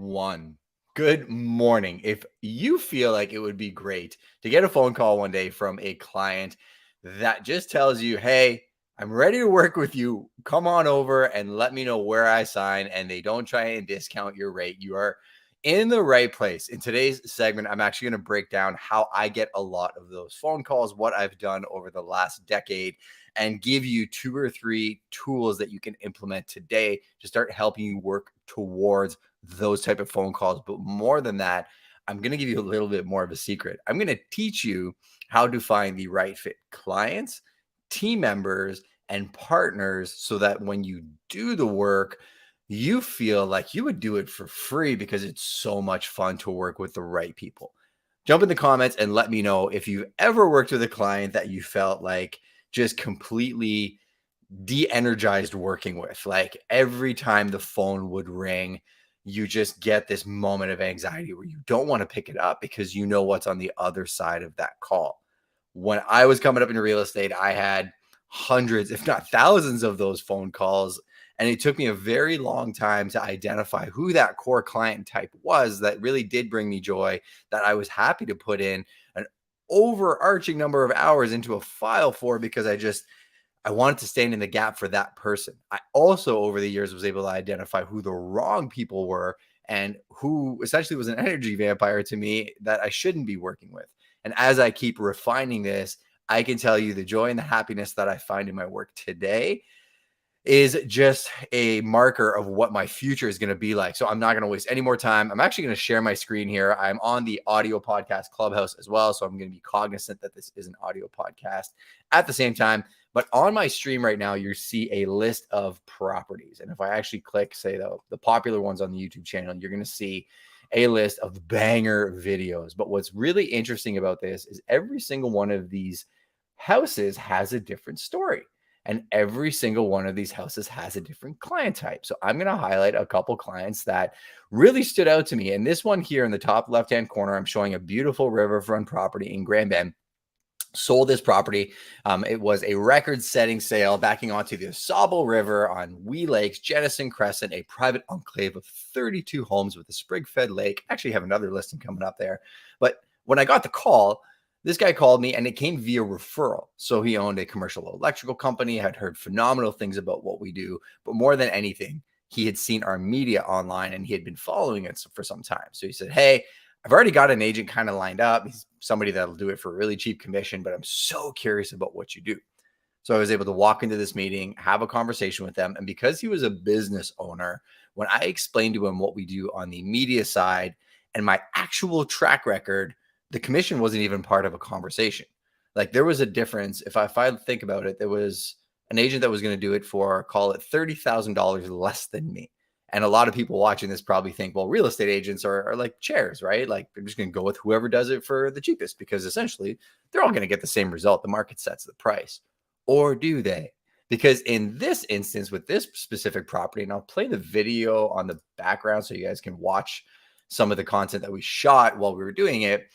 1. Good morning. If you feel like it would be great to get a phone call one day from a client that just tells you, hey, I'm ready to work with you. Come on over and let me know where I sign. And they don't try and discount your rate. You are in the right place. In today's segment, I'm actually going to break down how I get a lot of those phone calls, what I've done over the last decade, and give you 2 or 3 tools that you can implement today to start helping you work towards those type of phone calls. But more than that, I'm going to give you a little bit more of a secret. I'm going to teach you how to find the right fit clients, team members, and partners so that when you do the work, you feel like you would do it for free because it's so much fun to work with the right people. Jump in the comments and let me know if you've ever worked with a client that you felt like just completely de-energized working with. Like every time the phone would ring, you just get this moment of anxiety where you don't want to pick it up because you know what's on the other side of that call. When I was coming up in real estate, I had hundreds, if not thousands of those phone calls. And it took me a very long time to identify who that core client type was that really did bring me joy, that I was happy to put in an overarching number of hours into a file for because I wanted to stand in the gap for that person. I also, over the years, was able to identify who the wrong people were and who essentially was an energy vampire to me that I shouldn't be working with. And as I keep refining this, I can tell you the joy and the happiness that I find in my work today is just a marker of what my future is going to be like. So I'm not going to waste any more time. I'm actually going to share my screen here. I'm on the audio podcast Clubhouse as well. So I'm going to be cognizant that this is an audio podcast at the same time. But on my stream right now, you see a list of properties. And if I actually click, say, the popular ones on the YouTube channel, you're going to see a list of banger videos. But what's really interesting about this is every single one of these houses has a different story. And every single one of these houses has a different client type. So I'm going to highlight a couple clients that really stood out to me. And this one here in the top left-hand corner, I'm showing a beautiful riverfront property in Grand Bend. Sold this property. It was a record-setting sale backing onto the Sauble River on Wee Lakes, Jenison Crescent, a private enclave of 32 homes with a sprig-fed lake. Actually have another listing coming up there. But when I got the call, this guy called me and it came via referral. So he owned a commercial electrical company, had heard phenomenal things about what we do, but more than anything, he had seen our media online and he had been following it for some time. So he said, hey, I've already got an agent kind of lined up. He's somebody that'll do it for a really cheap commission, but I'm so curious about what you do. So I was able to walk into this meeting, have a conversation with them. And because he was a business owner, when I explained to him what we do on the media side and my actual track record, the commission wasn't even part of a conversation. Like there was a difference. If I think about it, there was an agent that was going to do it for, call it $30,000 less than me. And a lot of people watching this probably think, well, real estate agents are like chairs, right? Like they're just going to go with whoever does it for the cheapest because essentially they're all going to get the same result. The market sets the price. Or do they? Because in this instance with this specific property, and I'll play the video on the background so you guys can watch some of the content that we shot while we were doing it.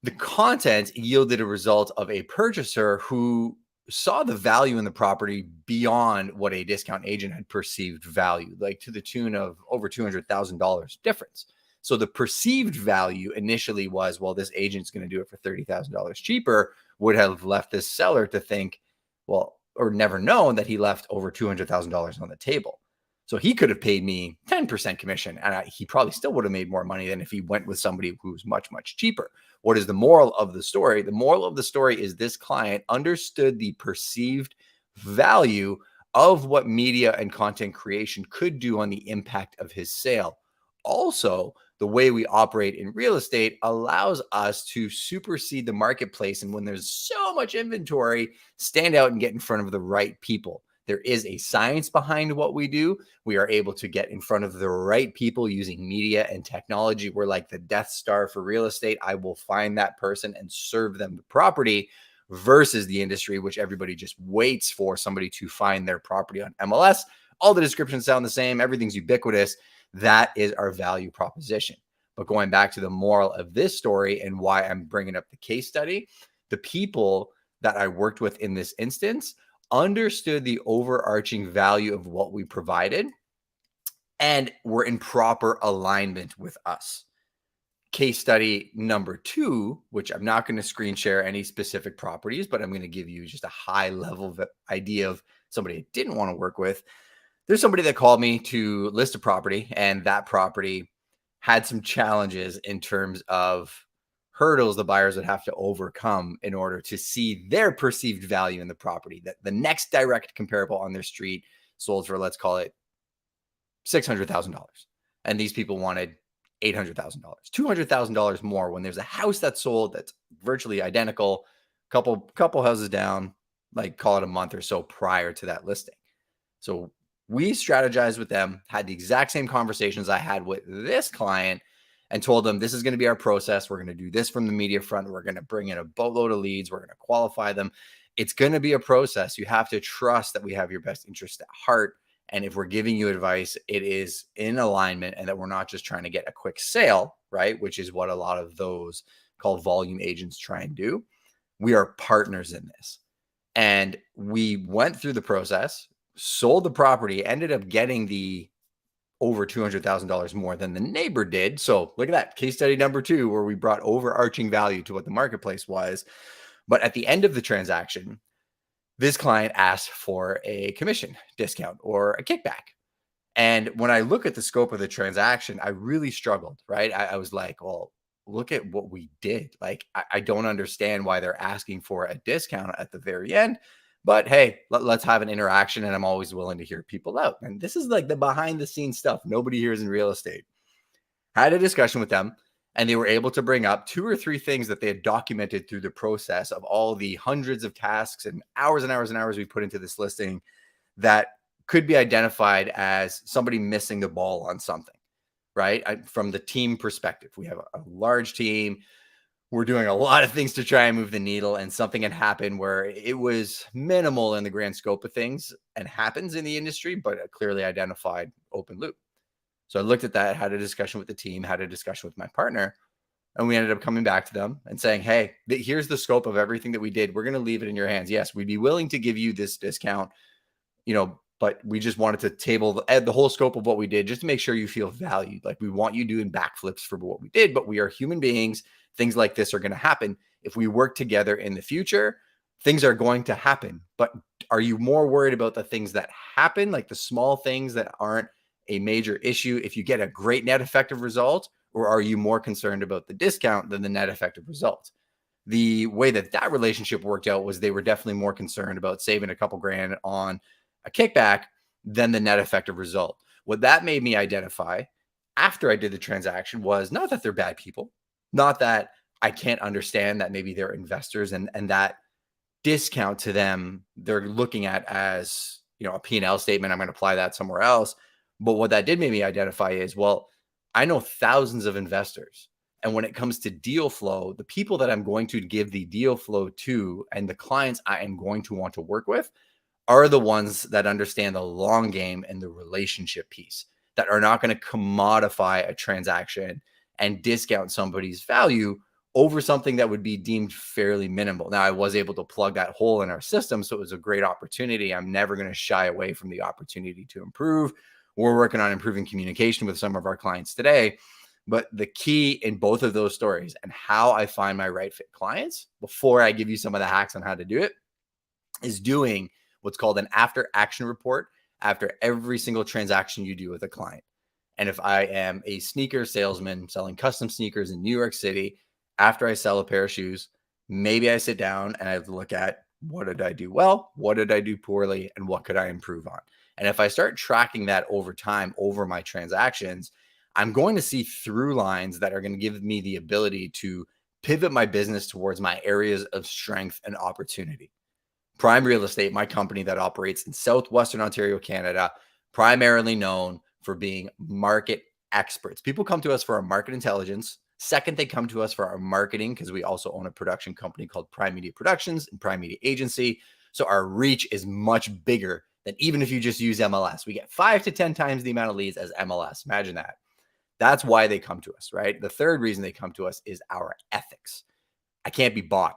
The content yielded a result of a purchaser who saw the value in the property beyond what a discount agent had perceived value, like to the tune of over $200,000 difference. So the perceived value initially was, well, this agent's going to do it for $30,000 cheaper, would have left this seller to think, well, or never known that he left over $200,000 on the table. So he could have paid me 10% commission and he probably still would have made more money than if he went with somebody who's much, much cheaper. What is the moral of the story? The moral of the story is this client understood the perceived value of what media and content creation could do on the impact of his sale. Also, the way we operate in real estate allows us to supersede the marketplace. And when there's so much inventory, stand out and get in front of the right people. There is a science behind what we do. We are able to get in front of the right people using media and technology. We're like the Death Star for real estate. I will find that person and serve them the property versus the industry, which everybody just waits for somebody to find their property on MLS. All the descriptions sound the same. Everything's ubiquitous. That is our value proposition. But going back to the moral of this story and why I'm bringing up the case study, the people that I worked with in this instance understood the overarching value of what we provided and were in proper alignment with us. Case study number 2, which I'm not going to screen share any specific properties, but I'm going to give you just a high level idea of somebody I didn't want to work with. There's somebody that called me to list a property, and that property had some challenges in terms of hurdles the buyers would have to overcome in order to see their perceived value in the property. That the next direct comparable on their street sold for, let's call it $600,000. And these people wanted $800,000, $200,000 more when there's a house that's sold that's virtually identical, couple houses down, like call it a month or so prior to that listing. So we strategized with them, had the exact same conversations I had with this client, and told them this is going to be our process. We're going to do this from the media front. We're going to bring in a boatload of leads. We're going to qualify them. It's going to be a process. You have to trust that we have your best interest at heart. And if we're giving you advice, it is in alignment and that we're not just trying to get a quick sale, right? Which is what a lot of those called volume agents try and do. We are partners in this. And we went through the process, sold the property, ended up getting the over $200,000 more than the neighbor did. So look at that, case study number 2, where we brought overarching value to what the marketplace was. But at the end of the transaction, this client asked for a commission discount or a kickback. And when I look at the scope of the transaction, I really struggled, right? I was like, well, look at what we did. Like, I don't understand why they're asking for a discount at the very end. But hey, let's have an interaction. And I'm always willing to hear people out. And this is like the behind the scenes stuff nobody hears in real estate. Had a discussion with them, and they were able to bring up 2 or 3 things that they had documented through the process of all the hundreds of tasks and hours and hours and hours we put into this listing that could be identified as somebody missing the ball on something, right? From the team perspective, we have a large team. We're doing a lot of things to try and move the needle, and something had happened where it was minimal in the grand scope of things and happens in the industry, but a clearly identified open loop. So I looked at that, had a discussion with the team, had a discussion with my partner, and we ended up coming back to them and saying, hey, here's the scope of everything that we did. We're going to leave it in your hands. Yes, we'd be willing to give you this discount, but we just wanted to table the whole scope of what we did just to make sure you feel valued. Like, we want you doing backflips for what we did, but we are human beings. Things like this are going to happen. If we work together in the future, things are going to happen. But are you more worried about the things that happen, like the small things that aren't a major issue if you get a great net effective result, or are you more concerned about the discount than the net effective result? The way that relationship worked out was they were definitely more concerned about saving a couple grand on a kickback than the net effective result. What that made me identify after I did the transaction was not that they're bad people, not that I can't understand that maybe they're investors and that discount to them they're looking at as, a P&L statement. I'm going to apply that somewhere else. But what that did make me identify is, well, I know thousands of investors. And when it comes to deal flow, the people that I'm going to give the deal flow to and the clients I am going to want to work with are the ones that understand the long game and the relationship piece, that are not going to commodify a transaction and discount somebody's value over something that would be deemed fairly minimal. Now, I was able to plug that hole in our system, so it was a great opportunity. I'm never going to shy away from the opportunity to improve. We're working on improving communication with some of our clients today. But the key in both of those stories and how I find my right fit clients, before I give you some of the hacks on how to do it, is doing what's called an after action report after every single transaction you do with a client. And if I am a sneaker salesman selling custom sneakers in New York City, after I sell a pair of shoes, maybe I sit down and I have to look at, what did I do well? What did I do poorly? And what could I improve on? And if I start tracking that over time, over my transactions, I'm going to see through lines that are going to give me the ability to pivot my business towards my areas of strength and opportunity. Prime Real Estate, my company that operates in Southwestern Ontario, Canada, primarily known for being market experts. People come to us for our market intelligence. Second, they come to us for our marketing, because we also own a production company called Prime Media Productions and Prime Media Agency. So our reach is much bigger than even if you just use MLS. We get 5 to 10 times the amount of leads as MLS. Imagine that. That's why they come to us, right? The third reason they come to us is our ethics. I can't be bought.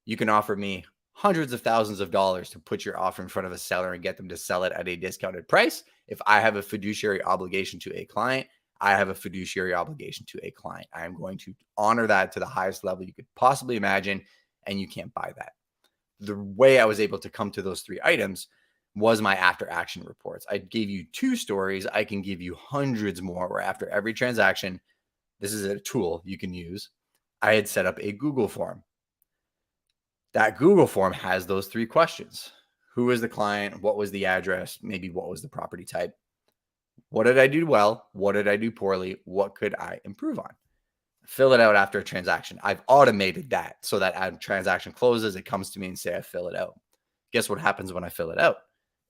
You can offer me hundreds of thousands of dollars to put your offer in front of a seller and get them to sell it at a discounted price. If I have a fiduciary obligation to a client, I have a fiduciary obligation to a client. I am going to honor that to the highest level you could possibly imagine, and you can't buy that. The way I was able to come to those 3 items was my after action reports. I gave you 2 stories. I can give you hundreds more where after every transaction, this is a tool you can use. I had set up a Google form. That Google form has those 3 questions. Who was the client? What was the address? Maybe what was the property type? What did I do well? What did I do poorly? What could I improve on? Fill it out after a transaction. I've automated that so that as a transaction closes, it comes to me and say, I fill it out. Guess what happens when I fill it out?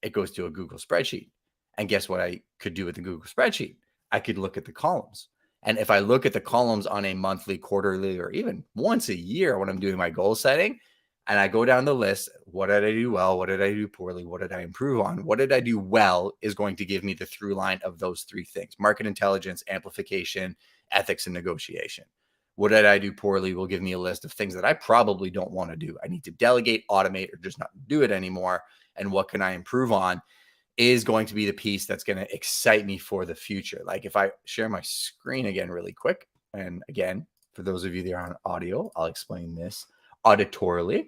It goes to a Google spreadsheet. And guess what I could do with the Google spreadsheet? I could look at the columns. And if I look at the columns on a monthly, quarterly, or even once a year when I'm doing my goal setting, and I go down the list, what did I do well? What did I do poorly? What did I improve on? What did I do well is going to give me the through line of those 3 things: market intelligence, amplification, ethics, and negotiation. What did I do poorly will give me a list of things that I probably don't want to do. I need to delegate, automate, or just not do it anymore. And what can I improve on is going to be the piece that's going to excite me for the future. Like if I share my screen again really quick, and again, for those of you that are on audio, I'll explain this auditorily.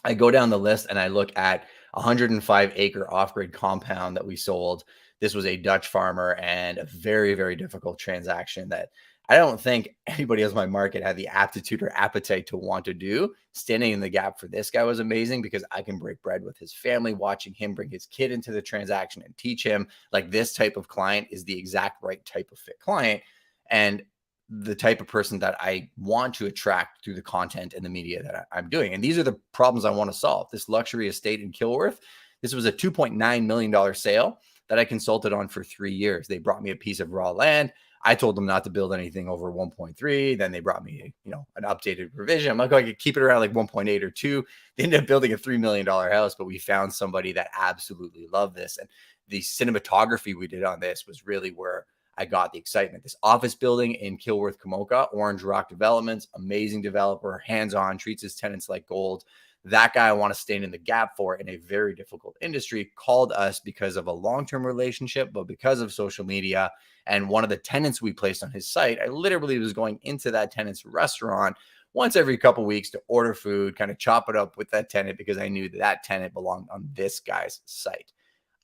I go down the list and I look at a 105-acre off-grid compound that we sold. This was a Dutch farmer and a very, very difficult transaction that I don't think anybody else in my market had the aptitude or appetite to want to do. Standing in the gap for this guy was amazing because I can break bread with his family, watching him bring his kid into the transaction and teach him. Like, this type of client is the exact right type of fit client, and the type of person that I want to attract through the content and the media that I'm doing. And these are the problems I want to solve. This luxury estate in Kilworth, this was a $2.9 million sale that I consulted on for 3 years. They brought me a piece of raw land. I told them not to build anything over 1.3. Then they brought me, an updated revision. I'm like, I could keep it around like 1.8 or 2. They ended up building a $3 million house, but we found somebody that absolutely loved this. And the cinematography we did on this was really where I got the excitement. This office building in Kilworth, Komoka, Orange Rock Developments, amazing developer, hands-on, treats his tenants like gold. That guy I want to stand in the gap for in a very difficult industry called us because of a long-term relationship, but because of social media. And one of the tenants we placed on his site, I literally was going into that tenant's restaurant once every couple of weeks to order food, kind of chop it up with that tenant because I knew that tenant belonged on this guy's site.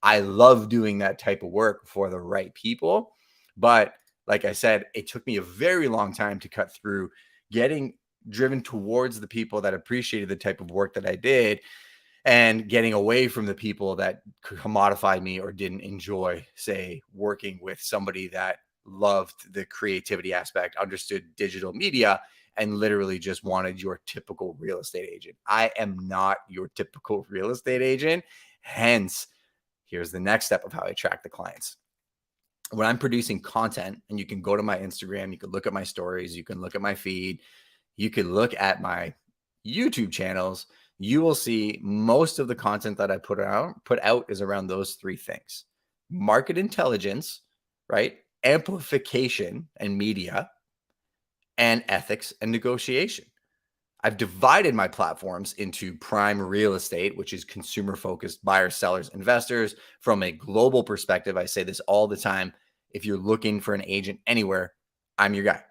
I love doing that type of work for the right people. But like I said, it took me a very long time to cut through getting driven towards the people that appreciated the type of work that I did and getting away from the people that commodified me or didn't enjoy, say, working with somebody that loved the creativity aspect, understood digital media, and literally just wanted your typical real estate agent. I am not your typical real estate agent. Hence, here's the next step of how I attract the clients. When I'm producing content, and you can go to my Instagram, you can look at my stories, you can look at my feed, you can look at my YouTube channels, you will see most of the content that I put out is around those 3 things: market intelligence, right? Amplification and media, and ethics and negotiation. I've divided my platforms into prime real estate, which is consumer focused buyers, sellers, investors. From a global perspective, I say this all the time: if you're looking for an agent anywhere, I'm your guy.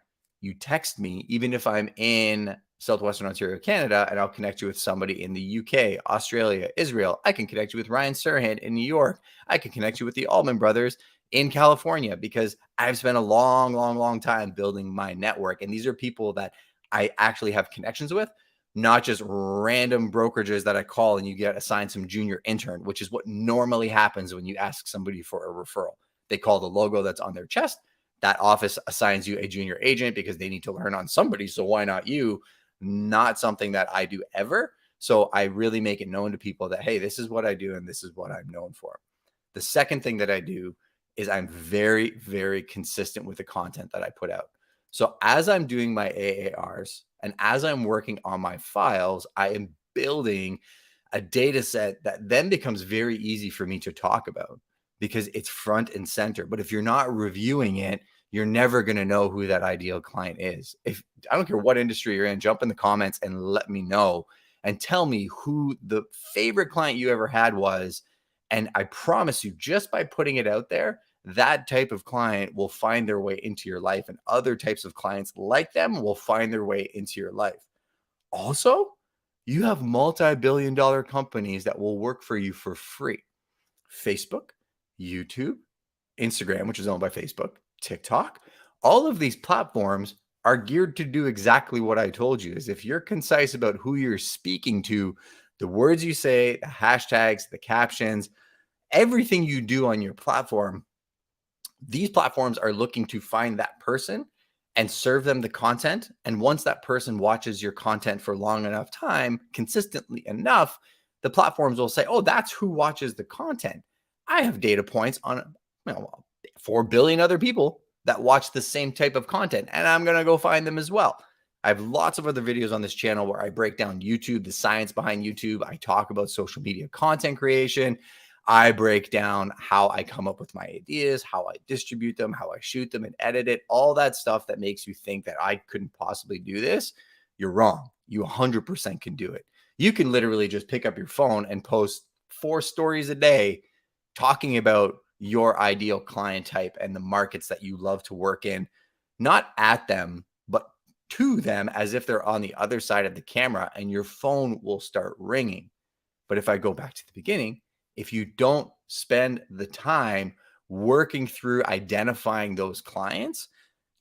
You text me, even if I'm in Southwestern Ontario, Canada, and I'll connect you with somebody in the UK, Australia, Israel. I can connect you with Ryan Serhant in New York. I can connect you with the Altman brothers in California, because I've spent a long, long, long time building my network. And these are people that I actually have connections with, not just random brokerages that I call and you get assigned some junior intern, which is what normally happens when you ask somebody for a referral. They call the logo that's on their chest. That office assigns you a junior agent because they need to learn on somebody. So why not you? Not something that I do ever. So I really make it known to people that, hey, this is what I do and this is what I'm known for. The second thing that I do is I'm very, very consistent with the content that I put out. So as I'm doing my AARs and as I'm working on my files, I am building a data set that then becomes very easy for me to talk about because it's front and center. But if you're not reviewing it, you're never going to know who that ideal client is. If I don't care what industry you're in, jump in the comments and let me know and tell me who the favorite client you ever had was And I promise you, just by putting it out there, that type of client will find their way into your life, and other types of clients like them will find their way into your life. Also, you have multi-billion-dollar companies that will work for you for free. Facebook, YouTube, Instagram, which is owned by Facebook, TikTok, all of these platforms are geared to do exactly what I told you. Is if you're concise about who you're speaking to, the words you say, the hashtags, the captions, everything you do on your platform, these platforms are looking to find that person and serve them the content. And once that person watches your content for long enough time, consistently enough, the platforms will say, oh, that's who watches the content. I have data points on 4 billion other people that watch the same type of content, and I'm going to go find them as well. I have lots of other videos on this channel where I break down YouTube, the science behind YouTube. I talk about social media content creation. I break down how I come up with my ideas, how I distribute them, how I shoot them and edit it, all that stuff that makes you think that I couldn't possibly do this. You're wrong. You 100% can do it. You can literally just pick up your phone and post 4 stories a day talking about your ideal client type and the markets that you love to work in, not at them, but to them as if they're on the other side of the camera, and your phone will start ringing. But if I go back to the beginning, if you don't spend the time working through identifying those clients,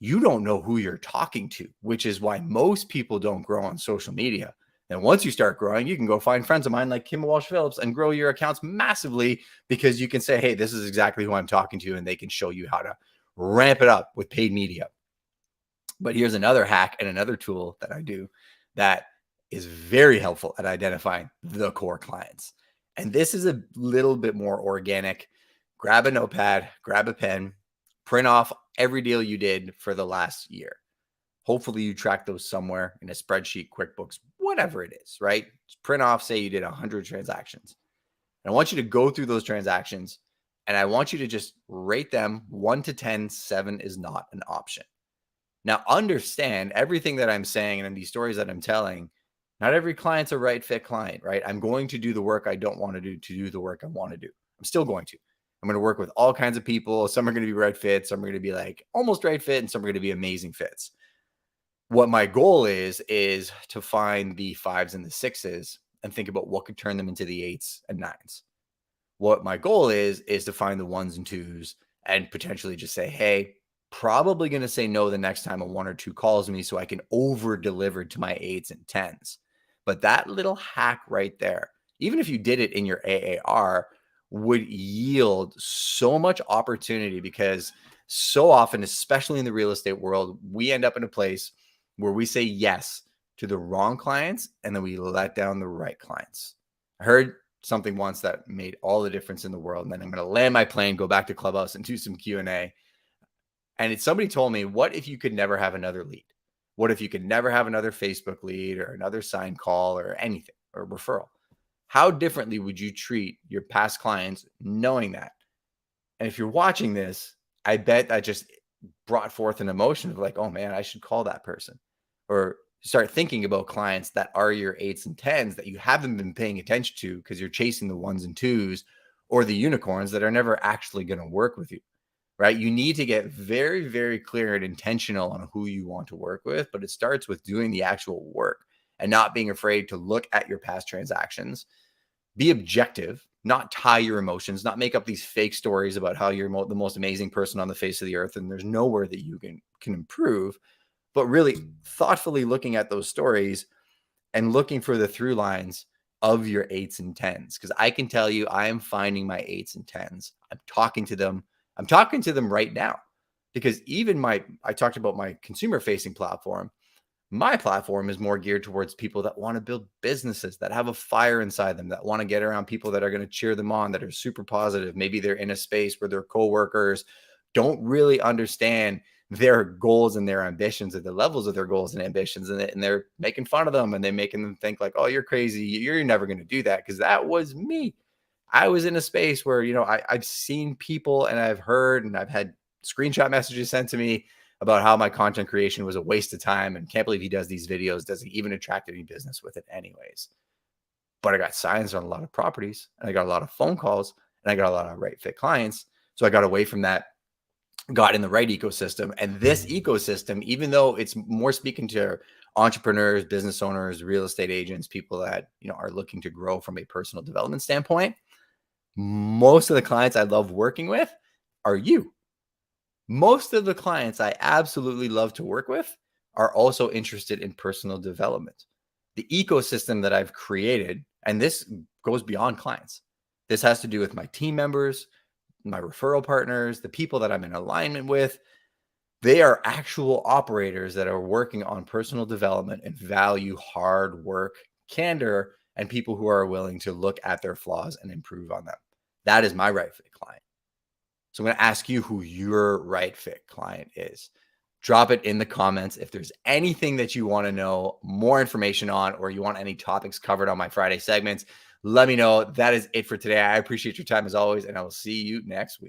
you don't know who you're talking to, which is why most people don't grow on social media. And once you start growing, you can go find friends of mine like Kim Walsh Phillips and grow your accounts massively, because you can say, hey, this is exactly who I'm talking to. And they can show you how to ramp it up with paid media. But here's another hack and another tool that I do that is very helpful at identifying the core clients. And this is a little bit more organic. Grab a notepad, grab a pen, print off every deal you did for the last year. Hopefully you track those somewhere in a spreadsheet, QuickBooks, whatever it is, right? Just print off, say you did 100 transactions. And I want you to go through those transactions, and I want you to just rate them 1 to 10. 7 is not an option. Now, understand everything that I'm saying and these stories that I'm telling, not every client's a right fit client, right? I'm going to do the work I don't want to do the work I want to do. I'm still going to. I'm going to work with all kinds of people. Some are going to be right fits, some are going to be like almost right fit, and some are going to be amazing fits. What my goal is to find the 5s and the 6s and think about what could turn them into the 8s and 9s. What my goal is to find the 1s and 2s and potentially just say, hey, probably going to say no the next time a 1 or 2 calls me so I can over deliver to my 8s and 10s. But that little hack right there, even if you did it in your AAR, would yield so much opportunity, because so often, especially in the real estate world, we end up in a place where we say yes to the wrong clients and then we let down the right clients. I heard something once that made all the difference in the world. And then I'm going to land my plane, go back to Clubhouse and do some Q&A. And somebody told me, what if you could never have another lead? What if you could never have another Facebook lead or another signed call or anything or referral? How differently would you treat your past clients knowing that? And if you're watching this, I bet that just brought forth an emotion of like, oh man, I should call that person. Or start thinking about clients that are your 8s and 10s that you haven't been paying attention to because you're chasing the 1s and 2s or the unicorns that are never actually going to work with you. Right? You need to get very, very clear and intentional on who you want to work with, but it starts with doing the actual work and not being afraid to look at your past transactions, be objective, not tie your emotions, not make up these fake stories about how you're the most amazing person on the face of the earth and there's nowhere that you can improve, but really thoughtfully looking at those stories and looking for the through lines of your 8s and 10s. Because I can tell you, I am finding my 8s and 10s. I'm talking to them right now, because even I talked about my consumer facing platform. My platform is more geared towards people that want to build businesses, that have a fire inside them, that want to get around people that are going to cheer them on, that are super positive. Maybe they're in a space where their coworkers don't really understand their goals and their ambitions, or the levels of their goals and ambitions, and they're making fun of them and they're making them think like, oh, you're crazy. You're never going to do that. Because that was me. I was in a space where, I've seen people and I've heard and I've had screenshot messages sent to me about how my content creation was a waste of time and can't believe he does these videos, doesn't even attract any business with it anyways. But I got signs on a lot of properties and I got a lot of phone calls and I got a lot of right fit clients. So I got away from that, got in the right ecosystem. And this ecosystem, even though it's more speaking to entrepreneurs, business owners, real estate agents, people that, are looking to grow from a personal development standpoint, most of the clients I love working with are you. Most of the clients I absolutely love to work with are also interested in personal development. The ecosystem that I've created, and this goes beyond clients. This has to do with my team members, my referral partners, the people that I'm in alignment with. They are actual operators that are working on personal development and value hard work, candor, and people who are willing to look at their flaws and improve on them. That is my right fit client. So I'm going to ask you who your right fit client is. Drop it in the comments. If there's anything that you want to know more information on, or you want any topics covered on my Friday segments, let me know. That is it for today. I appreciate your time as always, and I will see you next week.